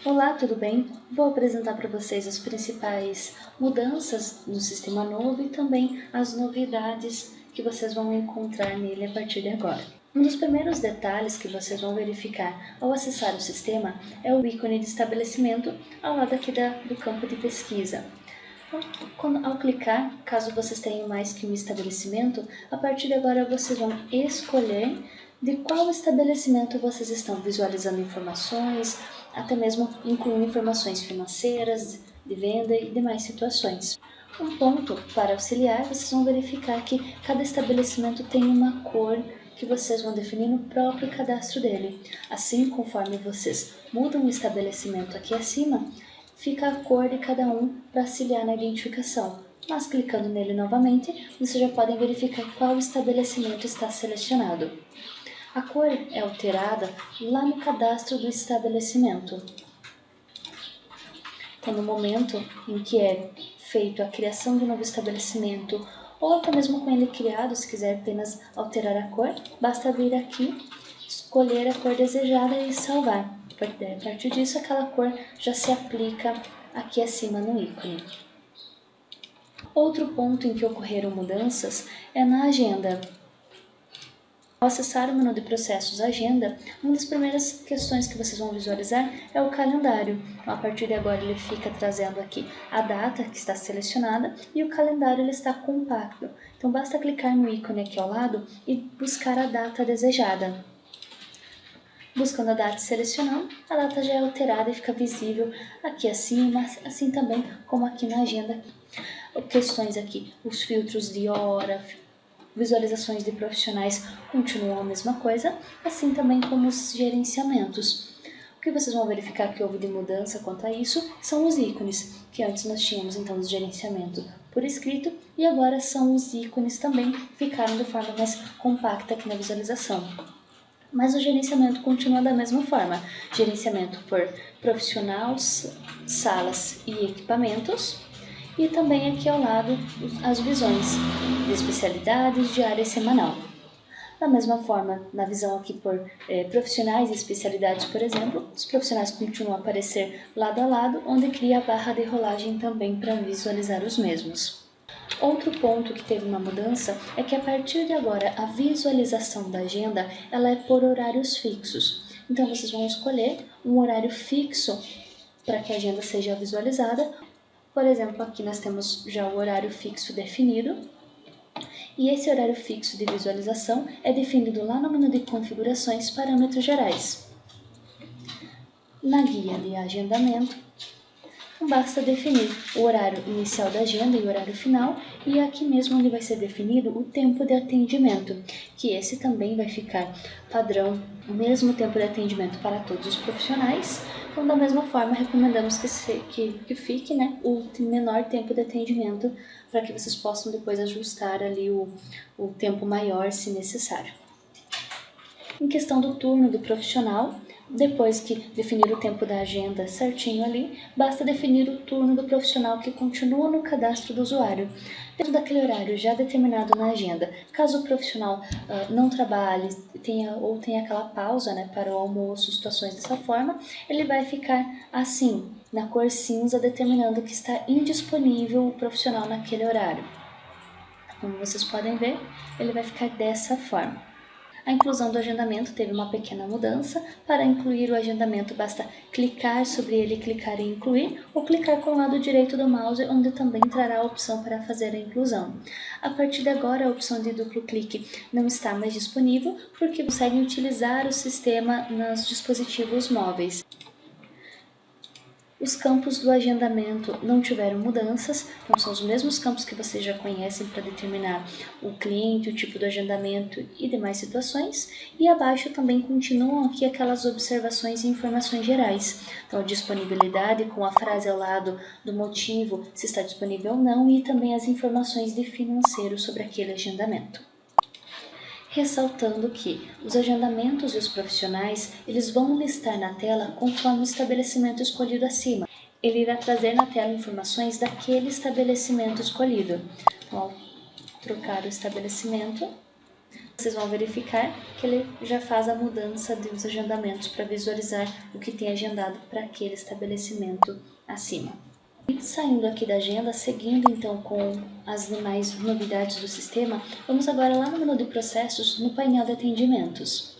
Olá, tudo bem? Vou apresentar para vocês as principais mudanças no sistema novo e também as novidades que vocês vão encontrar nele a partir de agora. Um dos primeiros detalhes que vocês vão verificar ao acessar o sistema é o ícone de estabelecimento ao lado aqui do campo de pesquisa. Ao clicar, caso vocês tenham mais que um estabelecimento, a partir de agora vocês vão escolher de qual estabelecimento vocês estão visualizando informações, até mesmo incluindo informações financeiras, de venda e demais situações. Um ponto para auxiliar, vocês vão verificar que cada estabelecimento tem uma cor que vocês vão definir no próprio cadastro dele. Assim, conforme vocês mudam o estabelecimento aqui acima, fica a cor de cada um para auxiliar na identificação. Mas clicando nele novamente, vocês já podem verificar qual estabelecimento está selecionado. A cor é alterada lá no cadastro do estabelecimento. Então, no momento em que é feito a criação de um novo estabelecimento, ou até mesmo com ele criado, se quiser apenas alterar a cor, basta vir aqui, escolher a cor desejada e salvar. A partir disso, aquela cor já se aplica aqui acima no ícone. Outro ponto em que ocorreram mudanças é na agenda. Ao acessar o menu de processos Agenda, uma das primeiras questões que vocês vão visualizar é o calendário. Então, a partir de agora ele fica trazendo aqui a data que está selecionada e o calendário ele está compacto. Então basta clicar no ícone aqui ao lado e buscar a data desejada. Buscando a data e selecionando, a data já é alterada e fica visível aqui acima, assim também como aqui na agenda. Questões aqui, os filtros de hora, visualizações de profissionais continuam a mesma coisa, assim também como os gerenciamentos. O que vocês vão verificar que houve de mudança quanto a isso são os ícones, que antes nós tínhamos então os gerenciamento por escrito e agora são os ícones também, ficaram de forma mais compacta aqui na visualização. Mas o gerenciamento continua da mesma forma, gerenciamento por profissional, salas e equipamentos, e também aqui ao lado as visões de especialidades, diária e semanal. Da mesma forma, na visão aqui por profissionais e especialidades, por exemplo, os profissionais continuam a aparecer lado a lado, onde cria a barra de rolagem também para visualizar os mesmos. Outro ponto que teve uma mudança é que a partir de agora a visualização da agenda ela é por horários fixos. Então vocês vão escolher um horário fixo para que a agenda seja visualizada. Por exemplo, aqui nós temos já o horário fixo definido. E esse horário fixo de visualização é definido lá no menu de configurações, parâmetros gerais. Na guia de agendamento, basta definir o horário inicial da agenda e o horário final, e aqui mesmo onde vai ser definido o tempo de atendimento, que esse também vai ficar padrão, o mesmo tempo de atendimento para todos os profissionais. Então, da mesma forma, recomendamos que fique o menor tempo de atendimento, para que vocês possam depois ajustar ali o tempo maior, se necessário. Em questão do turno do profissional, depois que definir o tempo da agenda certinho ali, basta definir o turno do profissional que continua no cadastro do usuário, dentro daquele horário já determinado na agenda. Caso o profissional não trabalhe tenha aquela pausa para o almoço, situações dessa forma, ele vai ficar assim, na cor cinza, determinando que está indisponível o profissional naquele horário. Como vocês podem ver, ele vai ficar dessa forma. A inclusão do agendamento teve uma pequena mudança. Para incluir o agendamento, basta clicar sobre ele, clicar em incluir, ou clicar com o lado direito do mouse, onde também trará a opção para fazer a inclusão. A partir de agora, a opção de duplo clique não está mais disponível, porque conseguem utilizar o sistema nos dispositivos móveis. Os campos do agendamento não tiveram mudanças, então são os mesmos campos que vocês já conhecem para determinar o cliente, o tipo do agendamento e demais situações. E abaixo também continuam aqui aquelas observações e informações gerais. Então, disponibilidade com a frase ao lado do motivo, se está disponível ou não, e também as informações de financeiro sobre aquele agendamento. Ressaltando que os agendamentos e os profissionais, eles vão listar na tela conforme o estabelecimento escolhido acima. Ele irá trazer na tela informações daquele estabelecimento escolhido. Então, ao trocar o estabelecimento, Vocês vão verificar que ele já faz a mudança dos agendamentos para visualizar o que tem agendado para aquele estabelecimento acima. E saindo aqui da agenda, seguindo então com as demais novidades do sistema, vamos agora lá no menu de processos, no painel de atendimentos.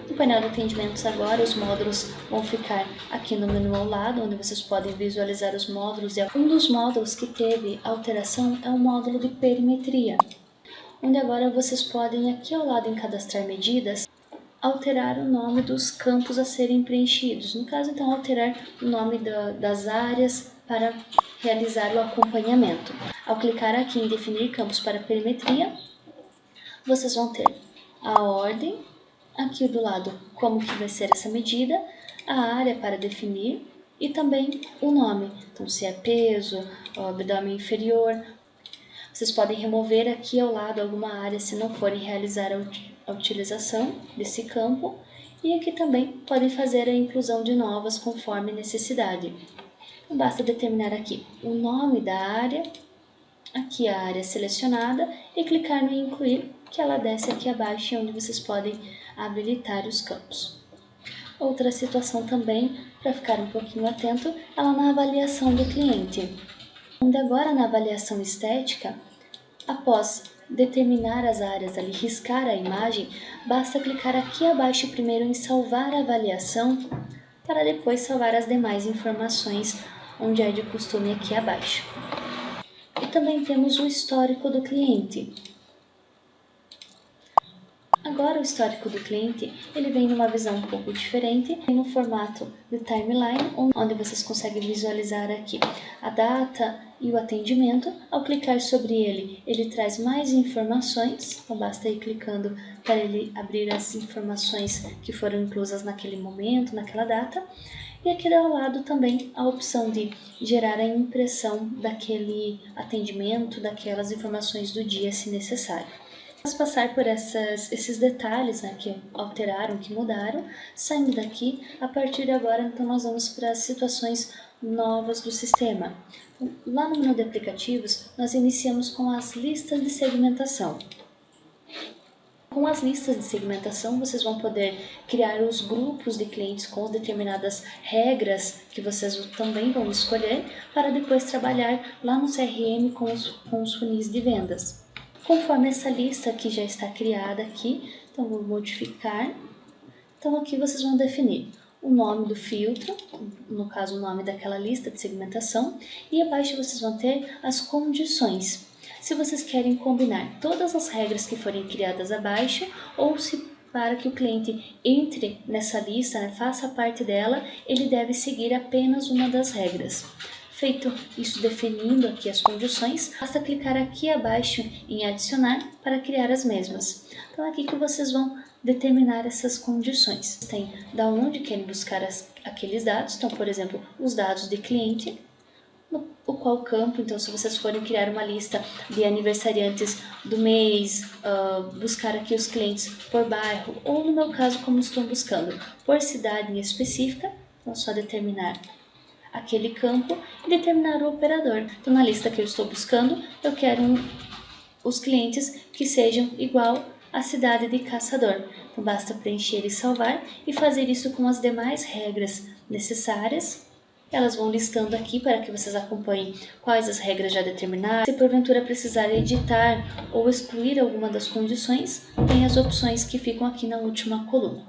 No painel de atendimentos agora, os módulos vão ficar aqui no menu ao lado, onde vocês podem visualizar os módulos. E um dos módulos que teve alteração é o módulo de perimetria, onde agora vocês podem, aqui ao lado em cadastrar medidas, alterar o nome dos campos a serem preenchidos. No caso, então, alterar o nome das áreas para realizar o acompanhamento. Ao clicar aqui em definir campos para perimetria, vocês vão ter a ordem, aqui do lado como que vai ser essa medida, a área para definir e também o nome. Então, se é peso, abdômen inferior. Vocês podem remover aqui ao lado alguma área se não forem realizar a utilização desse campo. E aqui também podem fazer a inclusão de novas conforme necessidade. Então, basta determinar aqui o nome da área, aqui a área selecionada e clicar no incluir, que ela desce aqui abaixo, onde vocês podem habilitar os campos. Outra situação também, para ficar um pouquinho atento, ela na avaliação do cliente. Onde agora na avaliação estética, após determinar as áreas ali, riscar a imagem, basta clicar aqui abaixo primeiro em salvar a avaliação, para depois salvar as demais informações, onde é de costume aqui abaixo. E também temos o histórico do cliente. Agora o histórico do cliente, ele vem numa visão um pouco diferente, no formato de timeline, onde vocês conseguem visualizar aqui a data e o atendimento. Ao clicar sobre ele, ele traz mais informações, então basta ir clicando para ele abrir as informações que foram inclusas naquele momento, naquela data. E aqui ao lado também a opção de gerar a impressão daquele atendimento, daquelas informações do dia, se necessário. Vamos passar por esses detalhes, né, que alteraram, que mudaram. Saindo daqui, a partir de agora, então, nós vamos para as situações novas do sistema. Lá no menu de aplicativos, nós iniciamos com as listas de segmentação. Com as listas de segmentação, vocês vão poder criar os grupos de clientes com determinadas regras que vocês também vão escolher para depois trabalhar lá no CRM com os funis de vendas. Conforme essa lista que já está criada aqui, então vou modificar. Então aqui vocês vão definir o nome do filtro, no caso o nome daquela lista de segmentação, e abaixo vocês vão ter as condições. Se vocês querem combinar todas as regras que forem criadas abaixo, ou se para que o cliente entre nessa lista, né, faça parte dela, ele deve seguir apenas uma das regras. Feito isso, definindo aqui as condições, basta clicar aqui abaixo em adicionar para criar as mesmas. Então é aqui que vocês vão determinar essas condições. Tem da onde querem buscar aqueles dados, então por exemplo, os dados de cliente, o qual campo, então se vocês forem criar uma lista de aniversariantes do mês, buscar aqui os clientes por bairro, ou no meu caso como estou buscando, por cidade em específica, então é só determinar aquele campo e determinar o operador. Então, na lista que eu estou buscando, eu quero os clientes que sejam igual à cidade de Caçador. Então, basta preencher e salvar e fazer isso com as demais regras necessárias. Elas vão listando aqui para que vocês acompanhem quais as regras já determinadas. Se porventura precisar editar ou excluir alguma das condições, tem as opções que ficam aqui na última coluna.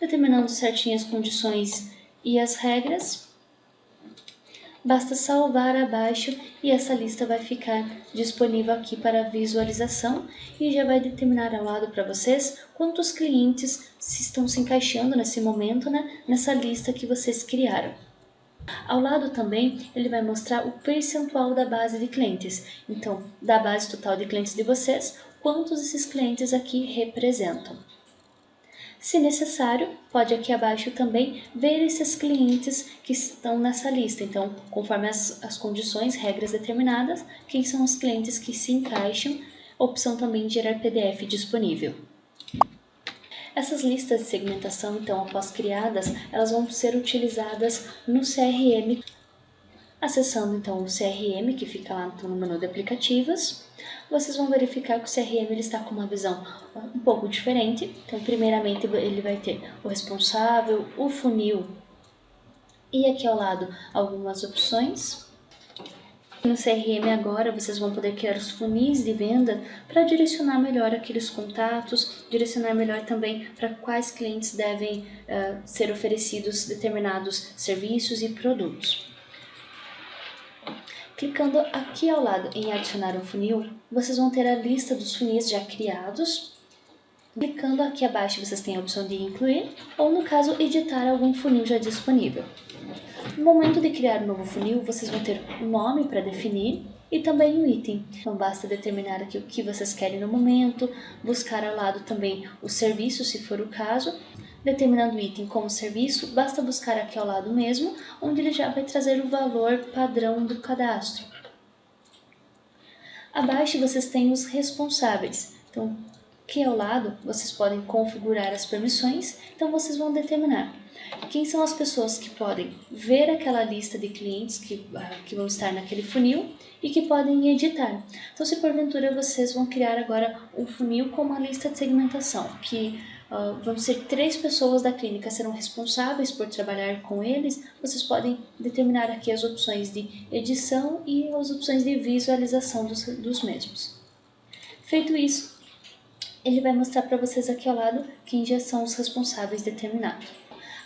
Determinando certinho as condições e as regras, basta salvar abaixo e essa lista vai ficar disponível aqui para visualização e já vai determinar ao lado para vocês quantos clientes estão se encaixando nesse momento, né, nessa lista que vocês criaram. Ao lado também ele vai mostrar o percentual da base de clientes, então da base total de clientes de vocês, quantos esses clientes aqui representam. Se necessário, pode aqui abaixo também ver esses clientes que estão nessa lista. Então, conforme as condições, regras determinadas, quem são os clientes que se encaixam, opção também de gerar PDF disponível. Essas listas de segmentação, então, após criadas, elas vão ser utilizadas no CRM. Acessando então o CRM, que fica lá no menu de aplicativos, vocês vão verificar que o CRM ele está com uma visão um pouco diferente. Então, primeiramente, ele vai ter o responsável, o funil e aqui ao lado algumas opções. No CRM agora vocês vão poder criar os funis de venda para direcionar melhor aqueles contatos, direcionar melhor também para quais clientes devem ser oferecidos determinados serviços e produtos. Clicando aqui ao lado em adicionar um funil, vocês vão ter a lista dos funis já criados. Clicando aqui abaixo vocês têm a opção de incluir ou, no caso, editar algum funil já disponível. No momento de criar um novo funil, vocês vão ter um nome para definir e também um item. Então basta determinar aqui o que vocês querem no momento, buscar ao lado também o serviço, se for o caso. Determinando o item como serviço, basta buscar aqui ao lado mesmo, onde ele já vai trazer o valor padrão do cadastro. Abaixo vocês têm os responsáveis. Então, aqui ao lado vocês podem configurar as permissões, então vocês vão determinar quem são as pessoas que podem ver aquela lista de clientes que vão estar naquele funil e que podem editar. Então, se porventura vocês vão criar agora um funil com uma lista de segmentação, que vão ser 3 pessoas da clínica serão responsáveis por trabalhar com eles, vocês podem determinar aqui as opções de edição e as opções de visualização dos mesmos. Feito isso, ele vai mostrar para vocês aqui ao lado quem já são os responsáveis determinados.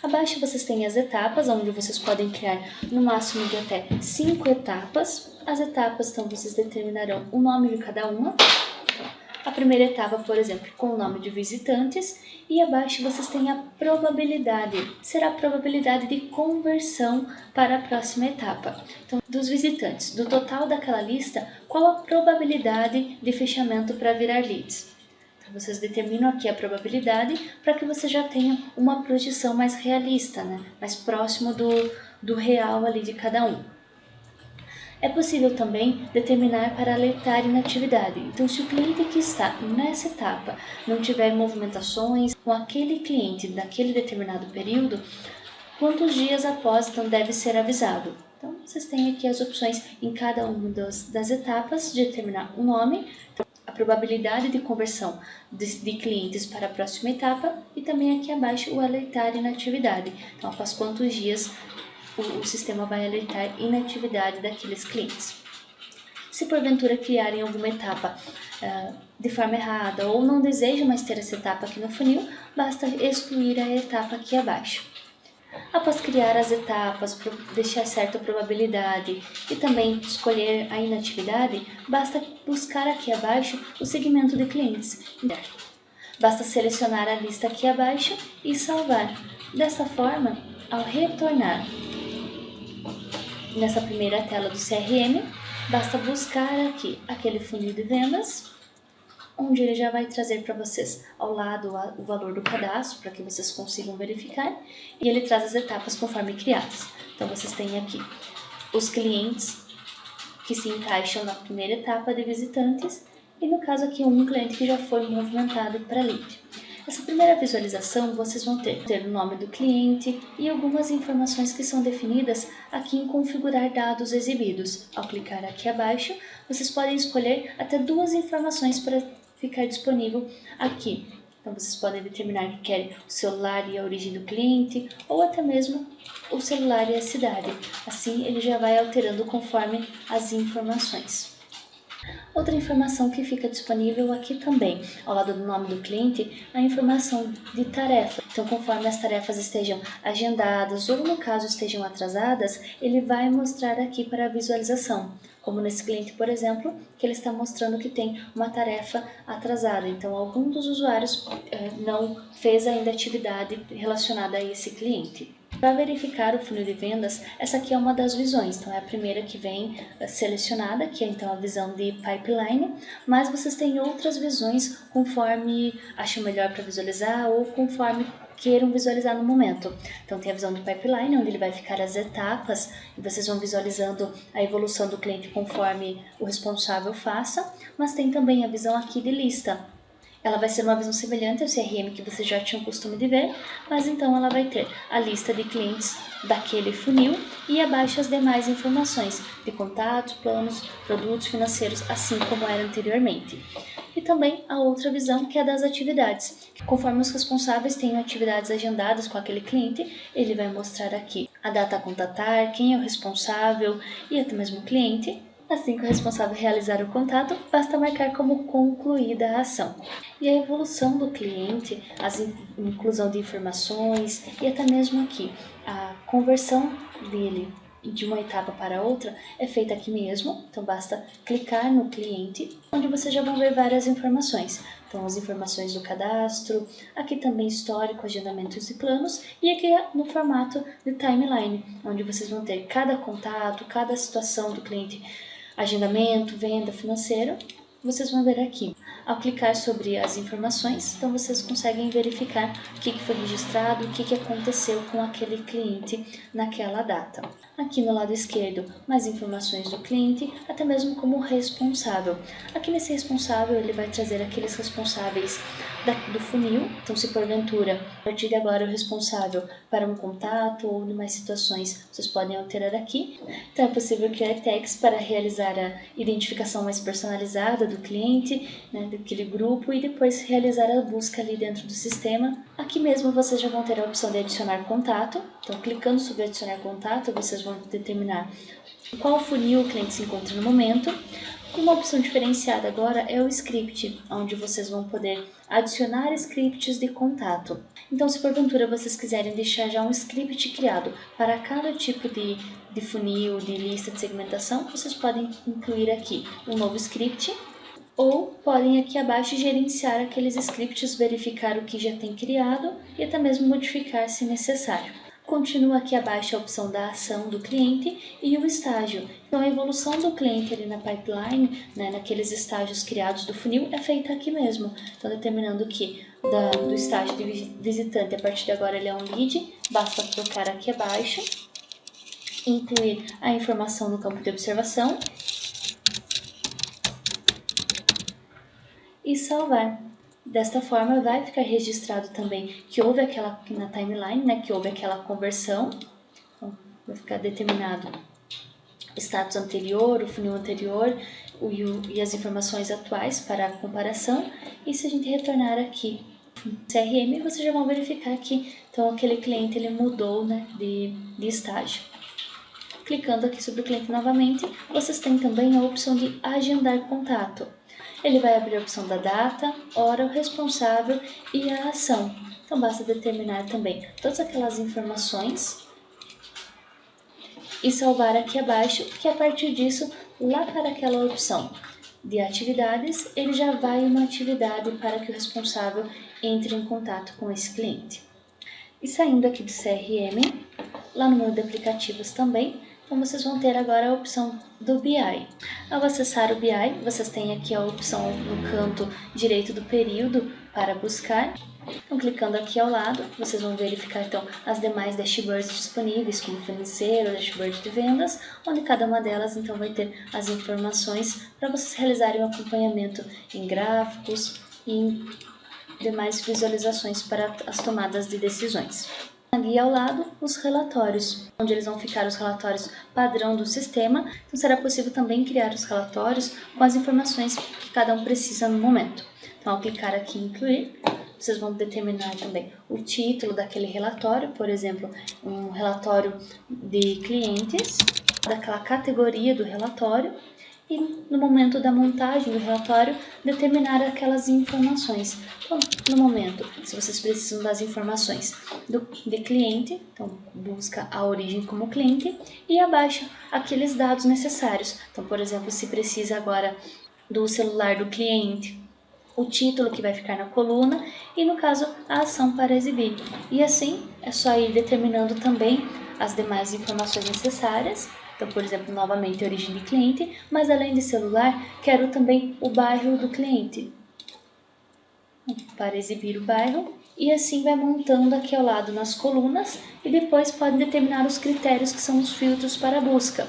Abaixo vocês têm as etapas, onde vocês podem criar no máximo de até 5 etapas. As etapas, então, vocês determinarão o nome de cada uma. A primeira etapa, por exemplo, com o nome de visitantes. E abaixo vocês têm a probabilidade. Será a probabilidade de conversão para a próxima etapa. Então, dos visitantes, do total daquela lista, qual a probabilidade de fechamento para virar leads? Vocês determinam aqui a probabilidade para que você já tenha uma projeção mais realista, né? Mais próximo do real ali de cada um. É possível também determinar para alertar inatividade. Então, se o cliente que está nessa etapa não tiver movimentações com aquele cliente naquele determinado período, quantos dias após então deve ser avisado? Então, vocês têm aqui as opções em cada uma das etapas de determinar o nome, a probabilidade de conversão de clientes para a próxima etapa e também aqui abaixo o alertar inatividade. Então, após quantos dias o sistema vai alertar inatividade daqueles clientes. Se porventura criarem alguma etapa de forma errada ou não desejam mais ter essa etapa aqui no funil, basta excluir a etapa aqui abaixo. Após criar as etapas, deixar certa probabilidade e também escolher a inatividade, basta buscar aqui abaixo o segmento de clientes. Basta selecionar a lista aqui abaixo e salvar. Dessa forma, ao retornar nessa primeira tela do CRM, basta buscar aqui aquele funil de vendas, onde ele já vai trazer para vocês ao lado o valor do cadastro, para que vocês consigam verificar, e ele traz as etapas conforme criadas. Então, vocês têm aqui os clientes que se encaixam na primeira etapa de visitantes, e no caso aqui um cliente que já foi movimentado para lead. Essa primeira visualização vocês vão ter o nome do cliente e algumas informações que são definidas aqui em configurar dados exibidos. Ao clicar aqui abaixo, vocês podem escolher até 2 informações para ficar disponível aqui. Então vocês podem determinar que querem o celular e a origem do cliente ou até mesmo o celular e a cidade. Assim ele já vai alterando conforme as informações. Outra informação que fica disponível aqui também, ao lado do nome do cliente, a informação de tarefa. Então, conforme as tarefas estejam agendadas ou, no caso, estejam atrasadas, ele vai mostrar aqui para a visualização. Como nesse cliente, por exemplo, que ele está mostrando que tem uma tarefa atrasada. Então, algum dos usuários não fez ainda atividade relacionada a esse cliente. Para verificar o funil de vendas, essa aqui é uma das visões, então é a primeira que vem selecionada, que é então a visão de pipeline, mas vocês têm outras visões conforme acham melhor para visualizar ou conforme queiram visualizar no momento. Então tem a visão do pipeline, onde ele vai ficar as etapas e vocês vão visualizando a evolução do cliente conforme o responsável faça, mas tem também a visão aqui de lista. Ela vai ser uma visão semelhante ao CRM que você já tinha o costume de ver, mas então ela vai ter a lista de clientes daquele funil e abaixo as demais informações de contatos, planos, produtos financeiros, assim como era anteriormente. E também a outra visão, que é a das atividades. Conforme os responsáveis tenham atividades agendadas com aquele cliente, ele vai mostrar aqui a data a contatar, quem é o responsável e até mesmo o cliente. Assim que o responsável realizar o contato, basta marcar como concluída a ação. E a evolução do cliente, a inclusão de informações e até mesmo aqui a conversão dele de uma etapa para outra é feita aqui mesmo. Então basta clicar no cliente, onde vocês já vão ver várias informações. Então as informações do cadastro, aqui também histórico, agendamentos e planos, e aqui no formato de timeline, onde vocês vão ter cada contato, cada situação do cliente, agendamento, venda, financeiro, vocês vão ver aqui. Ao clicar sobre as informações, então vocês conseguem verificar o que foi registrado, o que aconteceu com aquele cliente naquela data. Aqui no lado esquerdo, mais informações do cliente, até mesmo como responsável. Aqui nesse responsável, ele vai trazer aqueles responsáveis do funil. Então, se porventura, a partir de agora, o responsável para um contato ou demais situações, vocês podem alterar aqui. Então, é possível criar tags para realizar a identificação mais personalizada do cliente, né, daquele grupo, e depois realizar a busca ali dentro do sistema. Aqui mesmo vocês já vão ter a opção de adicionar contato. Então, clicando sobre adicionar contato, vocês vão determinar qual funil o cliente se encontra no momento. Uma opção diferenciada agora é o script, onde vocês vão poder adicionar scripts de contato. Então, se porventura vocês quiserem deixar já um script criado para cada tipo de funil, de lista de segmentação, vocês podem incluir aqui um novo script, ou podem aqui abaixo gerenciar aqueles scripts, verificar o que já tem criado e até mesmo modificar se necessário. Continua aqui abaixo a opção da ação do cliente e o estágio. Então, a evolução do cliente ali na pipeline, né, naqueles estágios criados do funil, é feita aqui mesmo. Então, determinando que do estágio de visitante, a partir de agora ele é um lead, basta trocar aqui abaixo, incluir a informação no campo de observação e salvar. Desta forma, vai ficar registrado também que houve aquela, na timeline, né, que houve aquela conversão. Então, vai ficar determinado o status anterior, o funil anterior e as informações atuais para a comparação. E se a gente retornar aqui no CRM, vocês já vão verificar que então, aquele cliente ele mudou, né, de estágio. Clicando aqui sobre o cliente novamente, vocês têm também a opção de agendar contato. Ele vai abrir a opção da data, hora, o responsável e a ação. Então, basta determinar também todas aquelas informações e salvar aqui abaixo, que a partir disso, lá para aquela opção de atividades, ele já vai uma atividade para que o responsável entre em contato com esse cliente. E saindo aqui do CRM, lá no menu de aplicativos também, então vocês vão ter agora a opção do BI. Ao acessar o BI, vocês têm aqui a opção no canto direito do período para buscar. Então, clicando aqui ao lado, vocês vão verificar então as demais dashboards disponíveis, como financeiro, dashboard de vendas, onde cada uma delas então vai ter as informações para vocês realizarem o acompanhamento em gráficos e em demais visualizações para as tomadas de decisões. Ali ao lado, os relatórios, onde eles vão ficar os relatórios padrão do sistema. Então, será possível também criar os relatórios com as informações que cada um precisa no momento. Então, ao clicar aqui em incluir, vocês vão determinar também o título daquele relatório, por exemplo, um relatório de clientes, daquela categoria do relatório, e no momento da montagem do relatório, determinar aquelas informações. Então, no momento, se vocês precisam das informações de cliente, então busca a origem como cliente e abaixo aqueles dados necessários. Então, por exemplo, se precisa agora do celular do cliente, o título que vai ficar na coluna e, no caso, a ação para exibir. E assim, é só ir determinando também as demais informações necessárias. Então, por exemplo, novamente, origem de cliente, mas além de celular, quero também o bairro do cliente, para exibir o bairro, e assim vai montando aqui ao lado nas colunas, e depois pode determinar os critérios que são os filtros para a busca.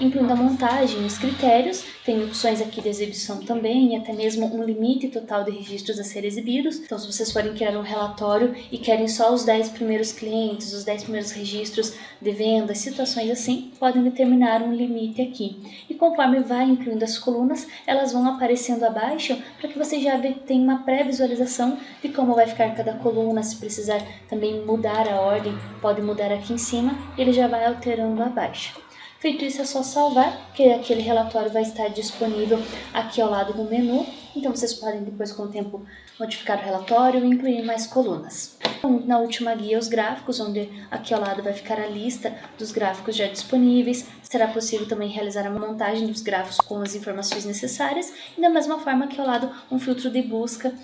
incluindo a montagem e os critérios. Tem opções aqui de exibição também, e até mesmo um limite total de registros a ser exibidos. Então, se vocês forem criar um relatório e querem só os 10 primeiros clientes, os 10 primeiros registros de vendas, situações assim, podem determinar um limite aqui. E conforme vai incluindo as colunas, elas vão aparecendo abaixo para que você já tenha uma pré-visualização de como vai ficar cada coluna. Se precisar também mudar a ordem, pode mudar aqui em cima, e ele já vai alterando abaixo. Feito isso, é só salvar, que aquele relatório vai estar disponível aqui ao lado do menu. Então, vocês podem depois, com o tempo, modificar o relatório e incluir mais colunas. Então, na última guia, os gráficos, onde aqui ao lado vai ficar a lista dos gráficos já disponíveis. Será possível também realizar a montagem dos gráficos com as informações necessárias. E da mesma forma, aqui ao lado, um filtro de busca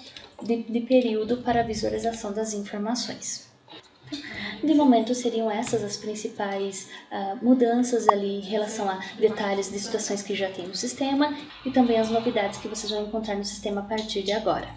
de período para a visualização das informações. De momento, seriam essas as principais mudanças ali em relação a detalhes de situações que já tem no sistema e também as novidades que vocês vão encontrar no sistema a partir de agora.